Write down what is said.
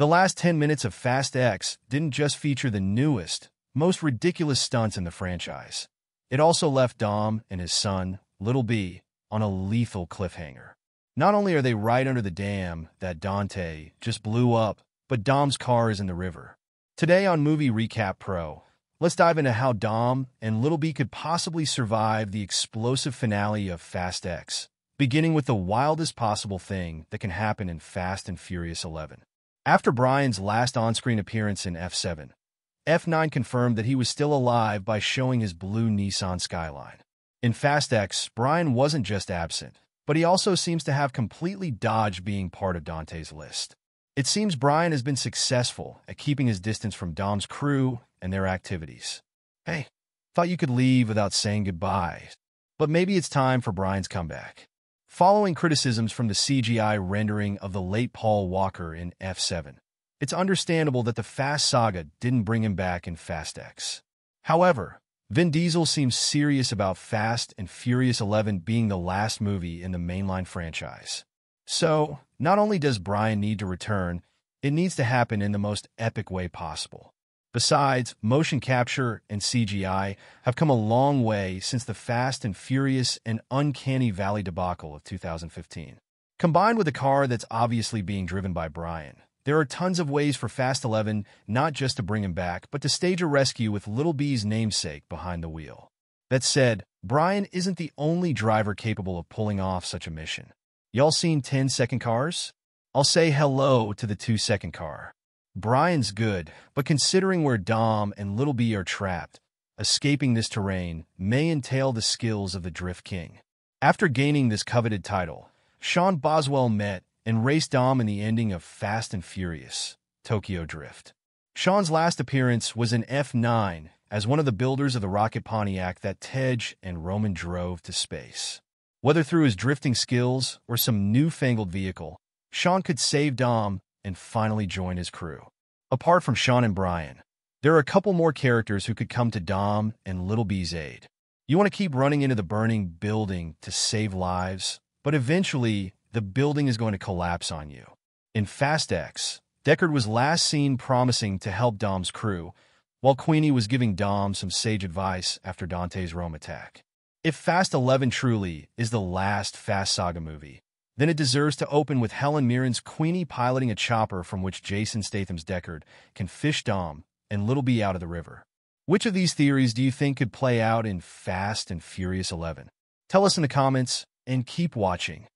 The last 10 minutes of Fast X didn't just feature the newest, most ridiculous stunts in the franchise. It also left Dom and his son, Little B, on a lethal cliffhanger. Not only are they right under the dam that Dante just blew up, but Dom's car is in the river. Today on Movie Recap Pro, let's dive into how Dom and Little B could possibly survive the explosive finale of Fast X, beginning with the wildest possible thing that can happen in Fast and Furious 11. After Brian's last on-screen appearance in F7, F9 confirmed that he was still alive by showing his blue Nissan Skyline. In Fast X, Brian wasn't just absent, but he also seems to have completely dodged being part of Dante's list. It seems Brian has been successful at keeping his distance from Dom's crew and their activities. Hey, thought you could leave without saying goodbye, but maybe it's time for Brian's comeback. Following criticisms from the CGI rendering of the late Paul Walker in F7, it's understandable that the Fast saga didn't bring him back in Fast X. However, Vin Diesel seems serious about Fast and Furious 11 being the last movie in the mainline franchise. So, not only does Brian need to return, it needs to happen in the most epic way possible. Besides, motion capture and CGI have come a long way since the Fast and Furious and Uncanny Valley debacle of 2015. Combined with a car that's obviously being driven by Brian, there are tons of ways for Fast 11 not just to bring him back, but to stage a rescue with Little B's namesake behind the wheel. That said, Brian isn't the only driver capable of pulling off such a mission. Y'all seen 10-second cars? I'll say hello to the 2-second car. Brian's good, but considering where Dom and Little B are trapped, escaping this terrain may entail the skills of the Drift King. After gaining this coveted title, Sean Boswell met and raced Dom in the ending of Fast and Furious, Tokyo Drift. Sean's last appearance was in F9 as one of the builders of the rocket Pontiac that Tej and Roman drove to space. Whether through his drifting skills or some newfangled vehicle, Sean could save Dom and finally join his crew. Apart from Sean and Brian, there are a couple more characters who could come to Dom and Little B's aid. You want to keep running into the burning building to save lives, but eventually the building is going to collapse on you. In Fast X, Deckard was last seen promising to help Dom's crew, while Queenie was giving Dom some sage advice after Dante's Rome attack. If Fast 11 truly is the last Fast Saga movie, then it deserves to open with Helen Mirren's Queenie piloting a chopper from which Jason Statham's Deckard can fish Dom and Little B out of the river. Which of these theories do you think could play out in Fast and Furious 11? Tell us in the comments, and keep watching.